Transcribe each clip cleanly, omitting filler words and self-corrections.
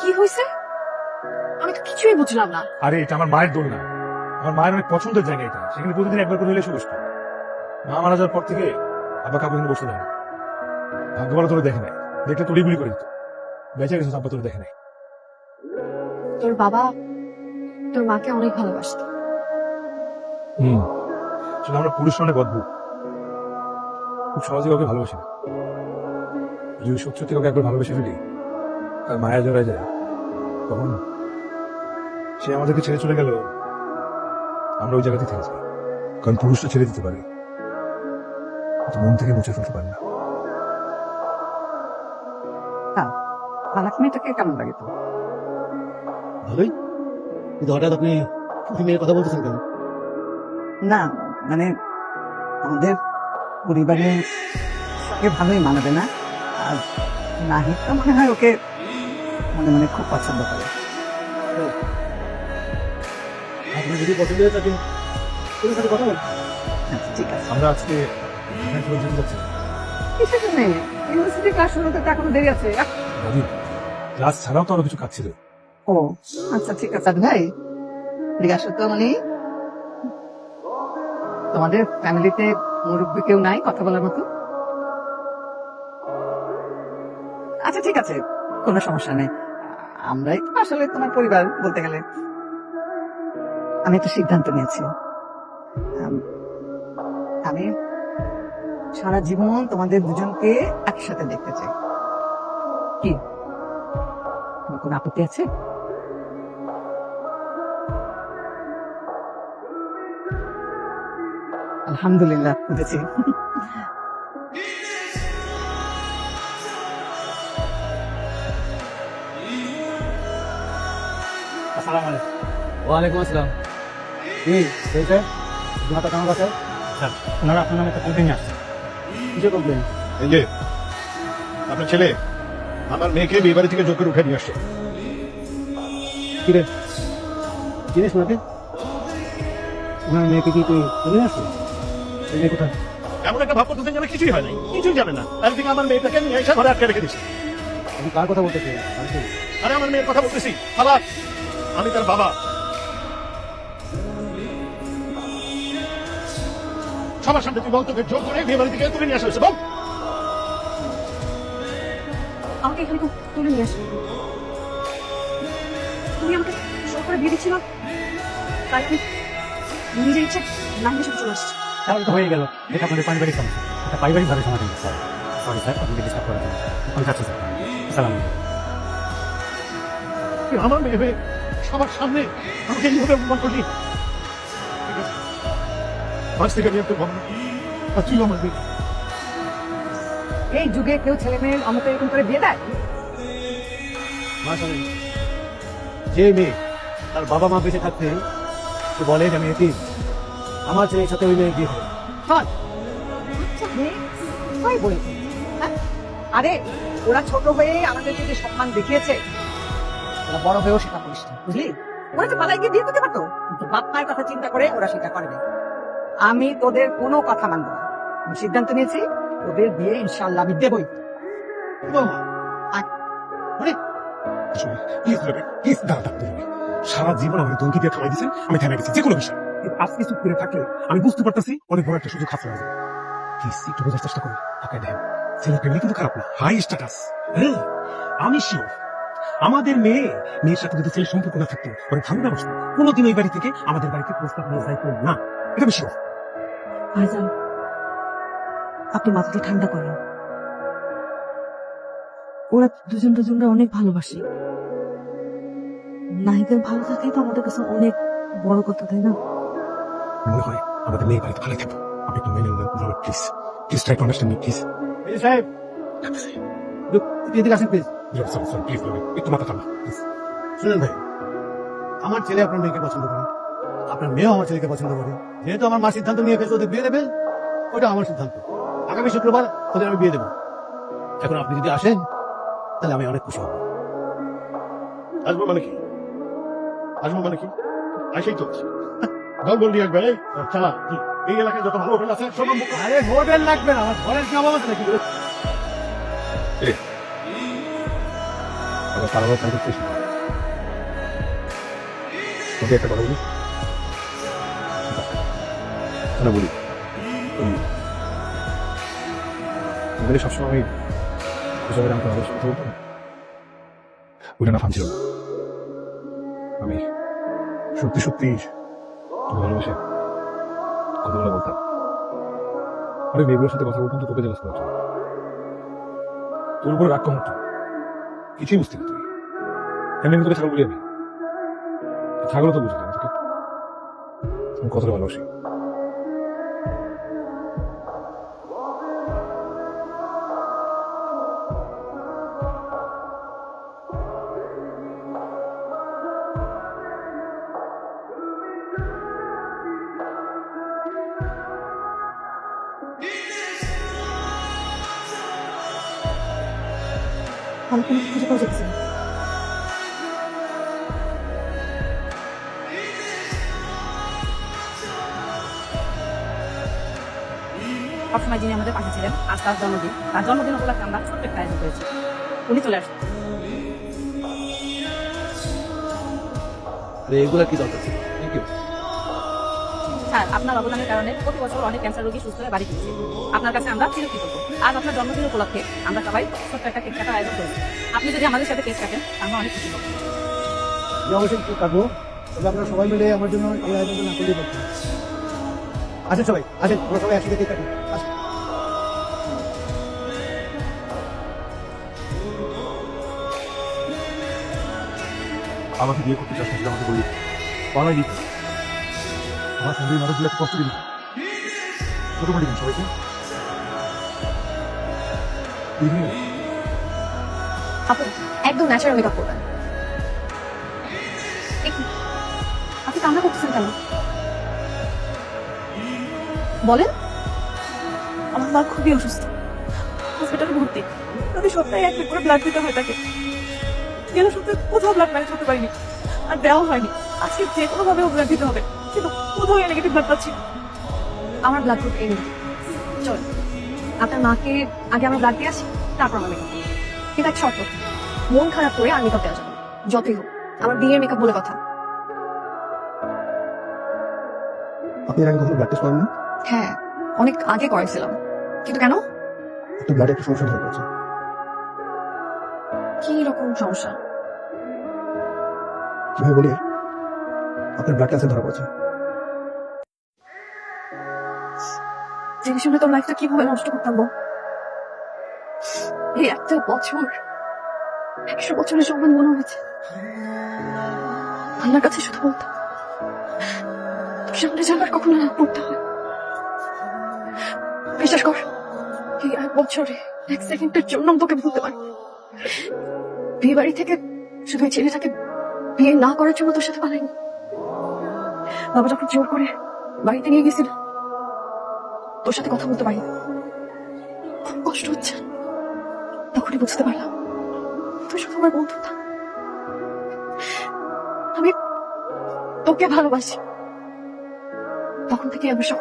কি হয়েছে? আমি তো কিছুই বুঝলাম না। আরে এটা আমার মায়ের দোল না, আমার মায়ের অনেক পছন্দের জায়গা এটা, সেখানে প্রতিদিন একবার করে হলে এসে বসতো। মা মারা যাওয়ার পর থেকে আব্বা কাউকে এখানে বসতে দেয় না। ভাগ্য ভালো তোরে দেখে নাই, দেখলে তোরই গুলি করে দিত। বেঁচে গেছে আব্বা তোরে দেখে নাই। তোর বাবা তোর মাকে অনেক ভালোবাসত। আসলে আমরা পুরুষরা অনেক অদ্ভুত, খুব সহজে কাউকে ভালোবাসি না। যদি সত্যি সত্যি কাউকে একবার ভালোবেসে ফেলি আর মায়া জড়ায় যায়, তখন সে আমাদেরকে ছেড়ে চলে গেল, আমরা ওই জায়গাতেই থেকে যাই। কারণ পুরুষটা ছেড়ে দিতে পারে, কিন্তু মন থেকে মুছে ফেলতে পারে না। ফালাক মেয়েটাকে কেমন লাগে তো? ভালোই, কিন্তু হঠাৎ আপনি মেয়ের কথা বলতেছেন কেন? না মানে আমাদের পরিবারের সঙ্গে ভালোই মানাবে না, আর নাহিদ তো মনে হয় ওকে মনে মনে খুব পছন্দ করে। আপনি যদি পছন্দ হয়ে থাকেন ওদের সাথে কথা বলেন। আচ্ছা, ঠিক আছে। আমরা আজকে এখানে চলে যেতে যাচ্ছি। কিসের জন্য? ইউনিভার্সিটি ক্লাস শুরু হতে তো এখনো দেরি আছে। দাদি, ক্লাস ছাড়াও তো আরো কিছু কাজ ছিল। ও আচ্ছা, ঠিক আছে। আর ভাই এদিকে আসো তো। মানে তোমাদের ফ্যামিলিতে মুরব্বী কেউ নাই কথা বলার মতো? আচ্ছা ঠিক আছে, কোনো সমস্যা নেই। আমরাই তো আসলে তোমার পরিবার বলতে গেলে। আমি একটা সিদ্ধান্ত নিয়েছি। আমি সারা জীবন তোমাদের দুজনকে একসাথে দেখতে চাই। কি তোমার কোনো আপত্তি আছে? আলহামদুলিল্লাহ, বুঝেছি। আসসালামু আলাইকুম। ওয়ালাইকুম আসসালাম। কি হয়েছে? মাথা কেমন আছে? স্যার, ওনারা আপনার নামে একটা কমপ্লেন আসছে। কিসের কমপ্লেন? এই যে আপনার ছেলে আমার মেয়েকে বিয়ে বাড়ি থেকে জোর করে উঠে নিয়ে আসছে। কি রে জিনিস ওনাকে? ওনার মেয়েকে কি তুই চলে আসছো? এই মেয়ে কোথায়? এমন একটা ভাব করতেছেন যেন কিছুই হয় নাই, কিছুই জানে না। একদিকে আমার মেয়েটাকে নিয়ে এসে ঘরে আটকে রেখে দিচ্ছে। আমি কার কথা বলতেছি? আরে আমার মেয়ের কথা বলতেছি। ফালাক, আমি তার বাবা। সবার সামনে তুই বল, তোকে জোর করে বিয়ে বাড়ি থেকে তুলে নিয়ে আসা হয়েছে, বল। আমাকে এখানে তুলে নিয়ে আসো। তুমি আমাকে শো করে বিয়ে দিচ্ছিল, তাই আমি নিজের ইচ্ছে নাহিদের সাথে চলে আসছি। তাহলে তো হয়ে গেল। এটা আপনাদের পারিবারিক সমস্যা, এটা পারিবারিক ভাবে সমাধান করতে হবে। সরি স্যার, আপনাকে ডিস্টার্ব করার জন্য। আমি যাচ্ছি স্যার। আসসালামু আলাইকুম। তুই আমার মেয়ে হয়ে সবার সামনে আমাকে এইভাবে অপমান করলি। ঠিক আছে, আজ থেকে আমি তোর বাবা, আর তুই আমার মেয়ে। এই যুগে কেউ ছেলে মেয়ের আমাকে এরকম করে বিয়ে দেয়? মা শোনেন, যে মেয়ে তার বাবা মা বেঁচে থাকতে সে বলে যে আমি এতিম, আমার ছেলের সাথে ওই মেয়ে বিয়ে হবে। শোন, আচ্ছা মেয়ে কোথায় বলেছে? হ্যাঁ? আরে ওরা ছোট হয়ে আমাদেরকে যে সম্মান দেখিয়েছে, ওরা বড় হয়েও সেটা করিস না, বুঝলি? ওরা তো পালাই গিয়ে বিয়ে করতে পারতো, কিন্তু বাপ মায়ের কথা চিন্তা করে ওরা সেটা করে না। আমি তোদের কোনো কথা মানবো না। আমি সিদ্ধান্ত নিয়েছি, ওদের বিয়ে ইনশাল্লাহ আমি দেবই। প্লিজ দাঁড়া, সারা জীবন আমাকে ধমকি দিয়ে থামাই দিচ্ছেন, আমি থেমে গেছি যে কোনো বিষয়। কিন্তু আজকে চুপ করে থাকলে আমি বুঝতে পারতেছি অনেক বড় একটা সুযোগ হাতছাড়া হয়ে যাবে। প্লিজ একটু বোঝার চেষ্টা করুন। তাকে দেখেন, ছেলের ফ্যামিলি কিন্তু খারাপ না, হাই স্ট্যাটাস। হ্যাঁ, আমি শিওর আমাদের মেয়ের সাথে যদি ছেলের সম্পর্ক না থাকতো, ওরা ভালো না বসতো, কোনোদিন এই বাড়ি থেকে আমাদের বাড়িতে প্রস্তাব নিয়ে যাইতো না। এটা আমি শিওর। ভাইজান, আপনি মাথাটা ঠান্ডা করেন। ওরা দুজনরা অনেক ভালোবাসে। নাহিদের ভালো থাকাই তো আমাদের কাছে অনেক বড় কথা, তাই না? মনে হয় আমাদের মেয়ে বাড়িতে ভালোই থাকবো। আপনি একটু মেনে নেন please. Please try to understand me please. এই সাহেব, এদিকে আসেন প্লিজ। প্লিজ একটু মাথা ঠান্ডা প্লিজ। শুনেন ভাই, আমার ছেলে আপনার মেয়েকে পছন্দ করে, আপনার মেয়েও আমার ছেলেকে পছন্দ করে। যেহেতু আমার মা সিদ্ধান্ত নিয়ে ফেলছে ওদের বিয়ে দেবে, ওটা আমার সিদ্ধান্ত। আগামী শুক্রবার ওদের আমি বিয়ে দেবো। এখন আপনি যদি আসেন তাহলে আমি অনেক খুশি হব। আসবো মানে কি? আসবো মানে কি? আসেই তো দল বল দিয়ে আসবে। চালা, এই এলাকায় যত ভালো হোটেল আছে সব বুক কর। আরে হোটেল লাগবে না, আমার ঘরের কি অভাব আছে নাকি? আমার পারাবার কাজ করতেছি। তোকে একটা কথা বলি না বলি তোমাদের সবসময় আমি খুশি করে আমাকে আদর্শ কথা বলতো না ওটা না ফানছিল না আমি সত্যি সত্যি তোকে ভালোবাসে কথাগুলো বলতাম আরে মেয়েগুলোর সাথে কথা বলতাম তো তোকে জেলাস করার জন্য তোর উপরে রাগ কম হতো কিছুই বুঝতে না তুই এমনি তোকে ছাগল বলি আমি ছাগলও তো বুঝতে না তোকে আমি কতটা ভালোবাসি আমি কোনো খুঁজে পাওয়া যাচ্ছে না। সবসময় যিনি আমাদের পাশে ছিলেন, আজ তার জন্মদিন উপলক্ষে আমরা ছোট্ট একটা আয়োজন করেছি। উনি চলে আসছেন। এগুলা কি দরকার ছিল? Thank you. স্যার, আপনার অবদানের কারণে প্রতি বছর অনেক ক্যান্সার রোগী সুস্থ হয়ে বাড়ি ফিরছে। আপনার কাছে আমরা চিরকৃতজ্ঞ। আজ আপনার জন্মদিন উপলক্ষে আমরা সবাই ছোট্ট একটা কেক কাটার আয়োজন করেছি। আপনি যদি আমাদের সাথে কেক কাটেন, আমরা অনেক খুশি হব। আমি অবশ্যই একটু কাটবো, তবে আপনারা সবাই মিলে আমার জন্য এই আয়োজনটা না করলেই পারতেন। আসেন সবাই, আসেন, আমরা সবাই একসাথে কেক কাটি। আসেন। আমাকে বিয়ে করতে চাস না আমাকে বলি পালাই দিতে আমার সঙ্গে মানুষগুলো একটু কষ্ট দিবি ছোট করে দিন সবাইকে আপু একদম ন্যাচারাল মেকআপ করবেন। আপনি কান্না করতেছেন কেন বলেন? আমার মা খুবই অসুস্থ, হসপিটালে ভর্তি। প্রতি সপ্তাহে 1 করে ব্লাড দিতে হয় তাকে। গেল সপ্তাহে কোথাও ব্লাড ম্যানেজ করতে পারিনি, আর দেওয়া হয়নি। আজকে যে কোনো ভাবে ব্লাড দিতে হবে, কিন্তু কোথাও নেগেটিভ ব্লাড পাচ্ছি। আমার ব্লাড গ্রুপ এ নেগেটিভ। চল আপনার মাকে আগে আমরা ব্লাড দিয়ে আসি, তারপর আমরা মেকআপ করবো। কিন্তু এক শর্ত, মন খারাপ করে আর মেকআপ দেওয়া যাবে না। যতই হোক আমার বিয়ের মেকআপ বলে কথা। আপনি এর আগে কখনো ব্লাড টেস্ট করেন না? হ্যাঁ, অনেক আগে করেছিলাম। কিন্তু কেন? আপনার ব্লাডে একটা সমস্যা ধরা পড়েছে। কি রকম সমস্যা? কিভাবে বলি, আপনার ব্লাড ক্যান্সার ধরা পড়েছে। জেনে শুনে তোর লাইফটা কিভাবে নষ্ট করতাম বল? এই একটা বছর 100 বছরের সমান মনে হয়েছে। আল্লাহর কাছে শুধু বলতাম তোর সামনে যাবার কখনো না পড়তে হয়। বিশ্বাস কর, এই 1 বছরে 1 সেকেন্ডের জন্য তোকে বলতে পারি বিয়ে বাড়ি থেকে শুধু এই ছেলেটাকে বিয়ে না করার জন্য তোর সাথে পালাইনি। বাবা যখন জোর করে বাড়িতে নিয়ে গেছিল, তোর সাথে কথা বলতে পারিনি। খুব কষ্ট হচ্ছে, তখনই বুঝতে পারলাম তুই শুধু আমার বন্ধু না, আমি তোকে ভালোবাসি। তখন থেকে আমি সব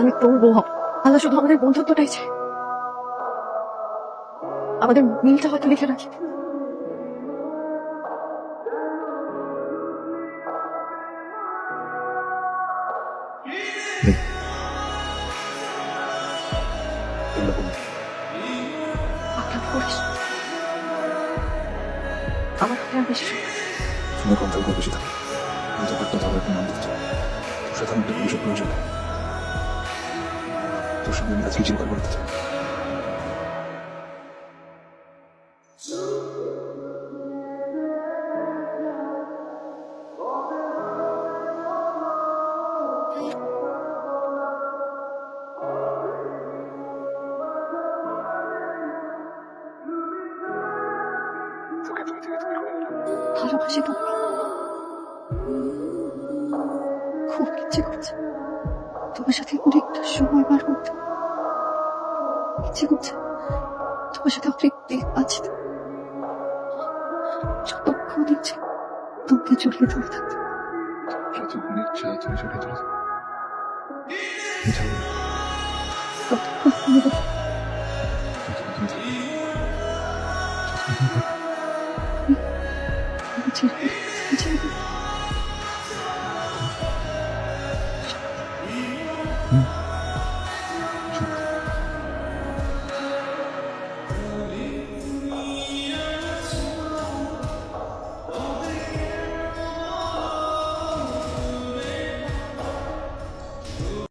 আমি তোর বউ হব। আল্লাহ শুধু আমাদের বন্ধুত্বটাই চাই, আমাদের মিলটা হয়তো লিখে রাখি। আপনাকে করিস আমার হাতে আর বেশি শুনে কম থাকবে বেশি থাকে আমি তো একটা তাদের একটা নাম দিতে চাই তোর সাথে আমার একটা ভবিষ্যৎ প্রয়োজন নেই তোর সঙ্গে আমি আজকে চিন্তা করতে চাই ভালোবাসি তোমাকে, খুব ইচ্ছে করছে তোমার সাথে অনেকটা সময় পার করতে। ইচ্ছে করছে তোমার সাথে অনেক দিন বাঁচি, যতক্ষণ ইচ্ছে তোমাকে জড়িয়ে ধরে থাকতে। যতক্ষণ ইচ্ছা তুমি জড়িয়ে ধরে ততক্ষণ